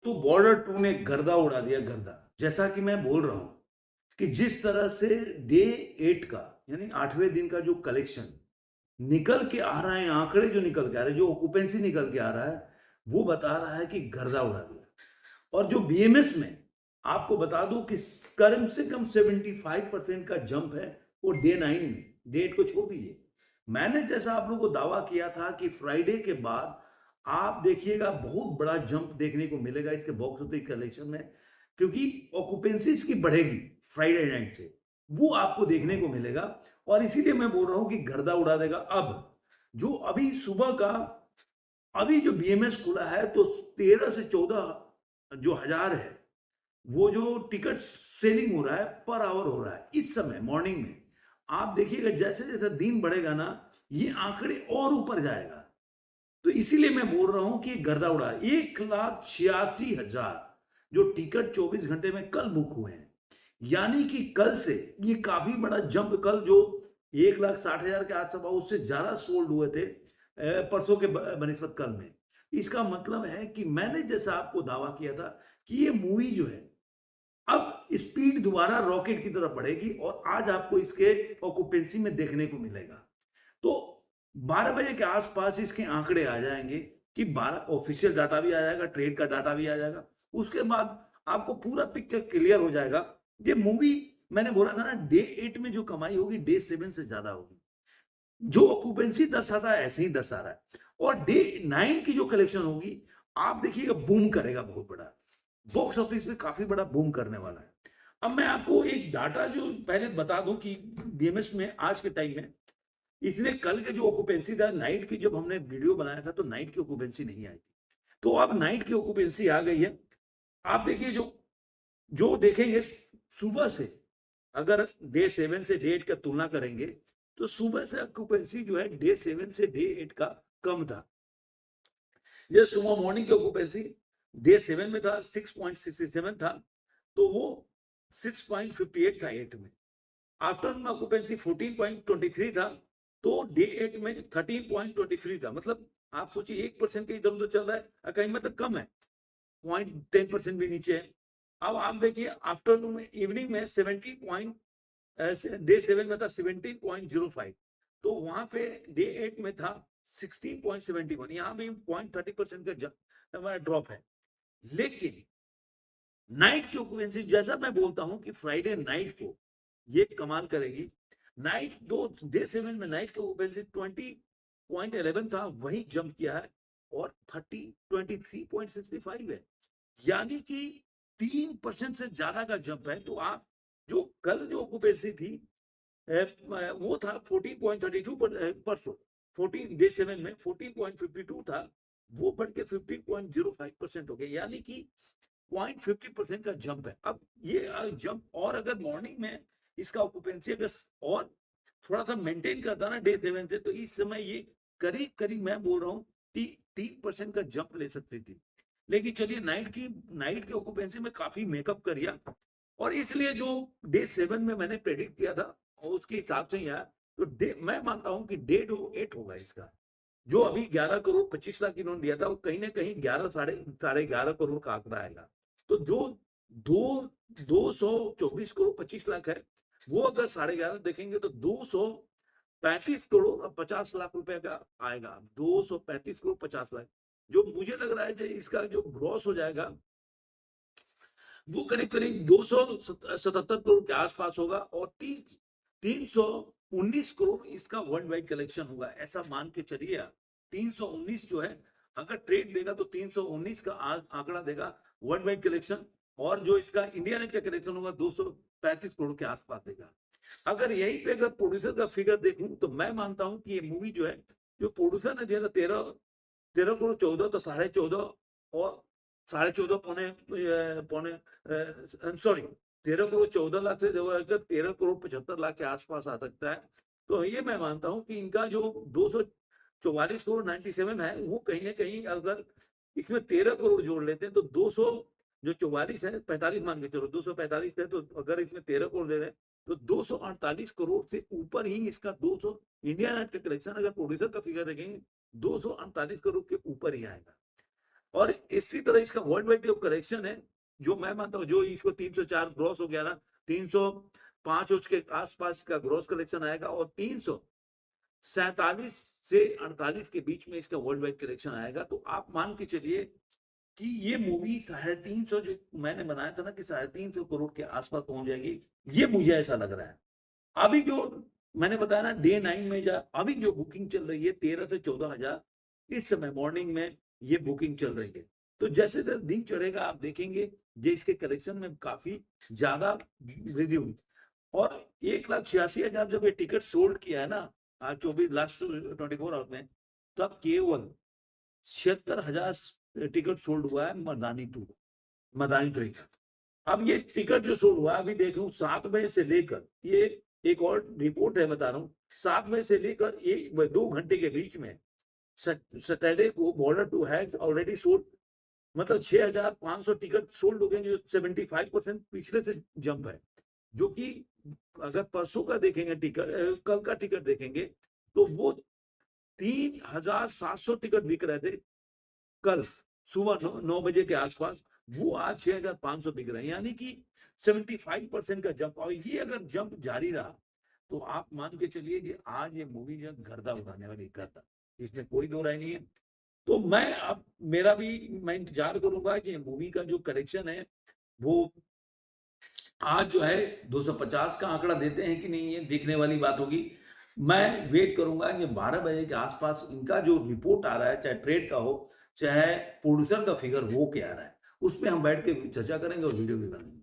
तो बॉर्डर 2 ने गर्दा उड़ा दिया, गर्दा। जैसा कि मैं बोल रहा हूँ कि जिस तरह से डे 8 का यानी 8वें दिन का जो कलेक्शन निकल के आ रहा है, आंकड़े जो निकल के आ रहे हैं, जो ऑक्यूपेंसी निकल के आ रहा है, वो बता रहा है कि गर्दा उड़ा दिया। और जो बीएमएस में आपको बता दूं कि कम से कम 75% का जंप है वो डे 9 में। डे 8 को छोड़ दीजिए। मैंने जैसा आप लोगों को दावा किया था कि फ्राइडे के बाद आप देखिएगा बहुत बड़ा जंप देखने को मिलेगा इसके बॉक्स ऑफिस कलेक्शन में, क्योंकि ऑक्यूपेंसी इसकी बढ़ेगी फ्राइडे नाइट से, वो आपको देखने को मिलेगा। और इसीलिए मैं बोल रहा हूं कि गर्दा उड़ा देगा। अब जो अभी सुबह का अभी जो बीएमएस खुला है तो 13 से 14 जो हजार है, वो जो टिकट सेलिंग हो रहा है पर आवर हो रहा है इस समय मॉर्निंग में। आप देखिएगा जैसे जैसे दिन बढ़ेगा ना, ये आंकड़े और ऊपर जाएगा। तो इसीलिए मैं बोल रहा हूं कि गर्दा उड़ा 1,86,000 जो टिकट 24 घंटे में कल बुक हुए हैं, यानी कि कल से ये काफी बड़ा जंप। कल जो 1,60,000 के आसपास उससे ज्यादा सोल्ड हुए थे परसों के बनिस्बत कल में। इसका मतलब है कि मैंने जैसा आपको दावा किया था कि ये मूवी जो है अब स्पीड दोबारा रॉकेट की तरफ बढ़ेगी और आज आपको इसके ऑक्यूपेंसी में देखने को मिलेगा। तो 12 बजे के आसपास इसके आंकड़े आ जाएंगे कि 12 ऑफिशियल डाटा भी आ जाएगा, ट्रेड का डाटा भी आ जाएगा। उसके बाद आपको पूरा पिक्चर क्लियर हो जाएगा। ये मूवी मैंने बोला था ना, डे 8 में जो कमाई होगी डे 7 से ज्यादा होगी। जो ऑक्यूपेंसी दर्शाता है ऐसे ही दर्शा रहा है। और डे 9 की जो कलेक्शन होगी आप देखिएगा बूम करेगा, बहुत बड़ा बॉक्स ऑफिस पे काफी बड़ा बूम करने वाला है। अब मैं आपको एक डाटा जो पहले बता दूं कि बीएमएस में आज के टाइम में इसने कल के जो ऑक्यूपेंसी था नाइट की, जब हमने वीडियो बनाया था तो नाइट की ऑक्यूपेंसी नहीं आई थी। तो अब नाइट की ऑक्यूपेंसी आ गई है। आप देखिए जो जो देखेंगे सुबह से, अगर डे 7 से डे 8 का तुलना करेंगे तो सुबह से ऑक्यूपेंसी जो है डे 7 से डे 8 का कम था। ये सुबह मॉर्निंग की ऑक्यूपेंसी डे 7 में था 6.67 था, तो वो 6.58 था 8 में। आफ्टरनून ऑक्यूपेंसी 14.23 था, तो डे 8 में 13.23 था। मतलब आप सोचिए 1% के इधर उधर चल रहा है, कहीं मतलब कम है, 0.10% भी नीचे है। अब आप देखिए आफ्टरनून में, इवनिंग में 17 डे 7 में था 17.05, तो वहां पे डे 8 में था 16.71। यहाँ भी 0.30% का ड्रॉप है। लेकिन नाइट की ऑक्यूपेंसी, जैसा मैं बोलता हूं कि फ्राइडे नाइट को ये कमाल करेगी। नाइट दो डे 7 में नाइट की ऑक्यूपेंसी 20.11 था, वही जंप किया है और 23.65 है, यानी कि 3% से ज्यादा का जंप है। तो आप जो कल जो ऑक्यूपेंसी थी वो था 14.32 परसों 14 डे 7 में 14.52 था, वो बढ़ के 15.05% हो गया, यानी कि 0.50% का जंप है। अब ये जंप और अगर मॉर्निंग में इसका ऑक्यूपेंसी अगर और थोड़ा सा मेंटेन करता ना डे 7 से, तो इस समय ये करीब करीब मैं बोल रहा हूँ 3% का जंप ले सकती थी। लेकिन चलिए नाइट की ऑक्यूपेंसी में काफी मेकअप कर दिया, और इसलिए जो डे 7 में मैंने प्रेडिक्ट किया था और उसके हिसाब से यार, तो डे मैं मानता हूं कि डे 8 होगा इसका। जो अभी 11 करोड़ 25 लाख इन्होंने दिया था, वो कहीं ना कहीं 11 साढ़े 11 करोड़ का आंकड़ा आएगा। तो जो दो 224 करोड़ 25 लाख है, वो अगर 11.5 देखेंगे तो 235 करोड़ 50 लाख रुपए का आएगा। 235 करोड़ 50 लाख, जो मुझे लग रहा है कि इसका जो ग्रॉस हो जाएगा वो करीब करीब 277 करोड़ के आसपास होगा, और 319 करोड़ इसका वर्ल्ड वाइड कलेक्शन होगा, ऐसा मान के चलिए आप। 319 जो है, अगर ट्रेड देगा तो 319 का आंकड़ा देगा वर्ल्ड वाइड कलेक्शन, और जो इसका इंडिया नेट का कलेक्शन होगा 235 करोड़ के आसपास देगा। अगर यही पे अगर प्रोड्यूसर का फिगर देखूं तो मैं मानता हूं कि ये मूवी जो है, जो प्रोड्यूसर ने दिया था 13 करोड़ 14, तो 14.5 और 14.5 पौने पौने सॉरी 13 करोड़ 14 लाख से जो है 13 करोड़ 75 लाख के आसपास आ सकता है। तो ये मैं मानता हूँ कि इनका जो 244 करोड़ 97 है, वो कहीं ना कहीं अगर इसमें 13 करोड़ जोड़ लेते हैं तो 200, जो 44 है 45 मान के चलो 245 है, तो अगर इसमें 13 करोड़ दे दें तो 248 करोड़ से ऊपर ही इसका 200 इंडिया नेट का कलेक्शन, अगर प्रोड्यूसर का फिगर देखेंगे 248 करोड़ के ऊपर ही आएगा। और इसी तरह इसका वर्ल्ड वाइड जो करेक्शन है, जो मैं मानता हूँ, जो इसको 304 ग्रॉस हो गया ना, 305 उसके आसपास का ग्रॉस कलेक्शन आएगा, और 347 से 48 के बीच में इसका वर्ल्ड वाइड कलेक्शन आएगा। तो आप मान के चलिए कि ये मूवी 350 जो मैंने बनाया था ना कि 350 करोड़ के आसपास पहुंच जाएगी, ये मुझे ऐसा लग रहा है। अभी जो मैंने बताया ना डे 9 में अभी जो बुकिंग चल रही है 13 से 14,000 इस समय मॉर्निंग में ये बुकिंग चल रही है। तो जैसे जैसे दिन चढ़ेगा आप देखेंगे ये इसके कलेक्शन में काफी ज्यादा वृद्धि हुई। और 1,86,000 जब ये टिकट सोल्ड किया है ना आज 24 लास्ट 24 आवर में, तब केवल 76,000 टिकट सोल्ड हुआ है मर्दानी 3 का। अब ये टिकट जो सोल्ड हुआ अभी देख लूं 7 बजे से लेकर, ये एक और रिपोर्ट है बता रहा हूँ, 7 बजे से लेकर 2 घंटे के बीच में सैटरडे को Border two has already sold, मतलब 6,500 टिकट सोल्ड हो गए, जो 75% पिछले से जंप है। जो कि अगर परसों का देखेंगे टिकट, कल का टिकट देखेंगे तो वो 3,700 टिकट बिक रहे थे कल सुबह 9 बजे के आसपास, वो आज 6,500 बिक रहे हैं, यानी कि 75% का जंप। और ये अगर जंप जारी रहा तो आप मान के चलिए कि आज ये मूवी जो गर्दा उड़ाने वाली, गर्दा, इसमें कोई दो राय नहीं है। तो मैं इंतजार करूंगा कि मूवी का जो कलेक्शन है वो आज जो है 250 का आंकड़ा देते हैं कि नहीं, ये देखने वाली बात होगी। मैं वेट करूंगा कि 12 बजे के आसपास इनका जो रिपोर्ट आ रहा है, चाहे ट्रेड का हो चाहे प्रोड्यूसर का फिगर हो क्या आ रहा है, उस पर हम बैठ के चर्चा करेंगे और वीडियो भी बनाएंगे।